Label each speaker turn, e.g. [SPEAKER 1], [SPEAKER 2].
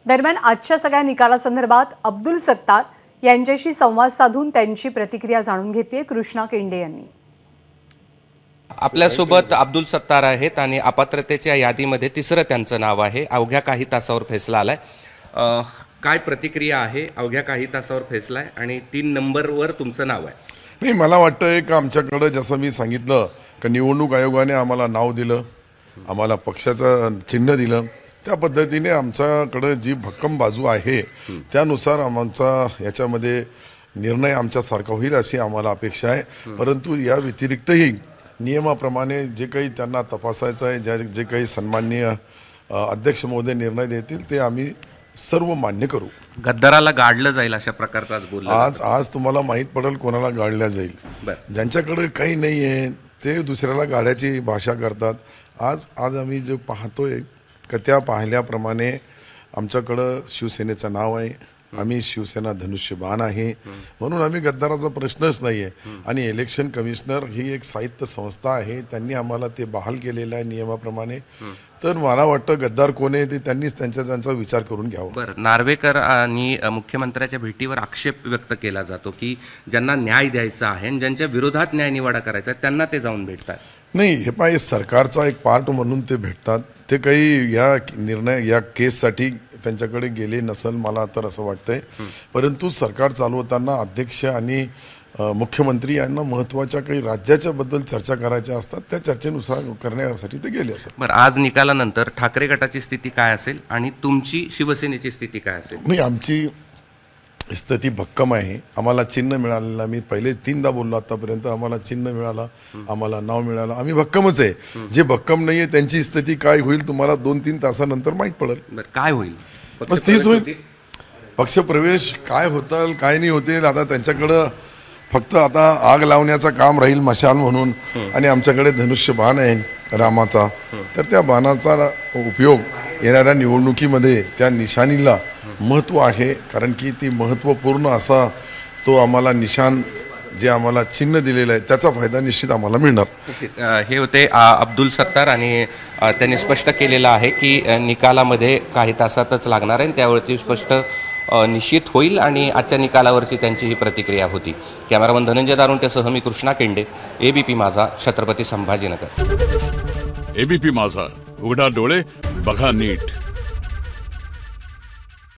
[SPEAKER 1] दरम्यान आजच्या सगळ्या निकालासंदर्भात अब्दुल सत्तार यांच्याशी संवाद साधून त्यांची प्रतिक्रिया जाणून घेतली कृष्णा केंडे यांनी।
[SPEAKER 2] आपल्यासोबत अब्दुल सत्तार आहेत आणि अपात्रतेच्या यादीमध्ये तिसरं त्यांचं नाव आहे। अवघ्या काही तासावर फैसला आलाय। काय प्रतिक्रिया आहे? अवघ्या काही तासावर फैसला आहे आणि 3 नंबरवर तुमचं नाव आहे।
[SPEAKER 3] नाही, मला वाटतं की आमच्याकडे जसं मी सांगितलं की निवडणूक आयोगाने आम्हाला नाव दिलं, आम्हाला पक्षाचं चिन्ह दिलं, त्या पद्धतीने आमच्याकडे जी भक्कम बाजू आहे त्यानुसार आमचा याच्यामध्ये निर्णय आमच्यासारखा होईल अशी आम्हाला अपेक्षा आहे। परंतु या व्यतिरिक्तही नियमाप्रमाणे जे काही त्यांना तपासायचं आहे, जे काही सन्माननीय अध्यक्ष महोदय निर्णय देतील ते आम्ही सर्व मान्य करू।
[SPEAKER 2] गद्दाराला गाडलं जाईल अशा प्रकारचा बोलला
[SPEAKER 3] आज तुम्हाला माहित पडेल कोणाला गाडल्या जाईल। ज्यांच्याकडे काही नाही आहे ते दुसऱ्याला गाड्याची भाषा करतात। आज आम्ही जे पाहतोय की त्या पाहिल्याप्रमाणे आमच्याकडं शिवसेनेचं नाव आहे, आम्ही शिवसेना धनुष्यबाण आहे, म्हणून आम्ही गद्दाराचा प्रश्नच नाही आहे। आणि इलेक्शन कमिशनर ही एक साहित्य संस्था आहे, त्यांनी आम्हाला ते बहाल केलेलं आहे नियमाप्रमाणे। तर मला वाटतं गद्दार कोण आहे ते त्यांनीच त्यांचा विचार करून घ्यावा।
[SPEAKER 2] बरं, नार्वेकर आणि मुख्यमंत्र्याच्या भेटीवर आक्षेप व्यक्त केला जातो की ज्यांना न्याय द्यायचा आहे आणि ज्यांच्या विरोधात न्यायनिवाडा करायचा त्यांना ते जाऊन भेटतात।
[SPEAKER 3] नाही, हे पाय सरकारचा एक पार्ट म्हणून ते भेटतात, ते काही या केससाठी त्यांच्याकडे गेले नसल मला तर असं वाटतंय। परंतु सरकार चालवताना अध्यक्ष आणि मुख्यमंत्री यांना महत्त्वाच्या काही राज्याच्या बद्दल चर्चा करायच्या असतात, त्या चर्चेनुसार करण्यासाठी ते गेले असतात।
[SPEAKER 2] बरं, आज निकालानंतर ठाकरे गटाची स्थिती काय असेल आणि तुमची शिवसेनेची स्थिती काय असेल?
[SPEAKER 3] नाही, आमची स्थिती भक्कम आहे। आम्हाला चिन्ह मिळालेलं, मी पहिले 3दा बोललो आतापर्यंत, आम्हाला चिन्ह मिळालं, आम्हाला नाव मिळालं, आम्ही भक्कमच आहे। जे भक्कम नाही आहे त्यांची स्थिती काय होईल तुम्हाला 2-3 तासानंतर माहीत पडेल।
[SPEAKER 2] बरं, काय होईल?
[SPEAKER 3] बस तीच होईल। पक्षप्रवेश काय होतं काय नाही होतील आता त्यांच्याकडं फक्त आता आग लावण्याचं काम राहील मशाल म्हणून, आणि आमच्याकडे धनुष्यबाण आहे रामाचा, तर त्या बाणाचा उपयोग येणाऱ्या निवडणुकीमध्ये त्या निशाणीला महत्त्व आहे, कारण की ती महत्त्वपूर्ण असा तो आम्हाला निशाण जे आम्हाला चिन्ह दिलेलं आहे त्याचा फायदा निश्चित आम्हाला मिळणार।
[SPEAKER 2] हे होते अब्दुल सत्तार आणि त्यांनी स्पष्ट केलेलं आहे की निकालामध्ये काही तासातच लागणार आहे, त्यावरती स्पष्ट निश्चित होईल आणि आजच्या निकालावरची त्यांची ही प्रतिक्रिया होती। कॅमेरामन धनंजय दारुंटेसह मी कृष्णा केंडे, एबीपी माझा, छत्रपती संभाजीनगर।
[SPEAKER 4] एबीपी माझा, उघडा डोळे बघा नीट।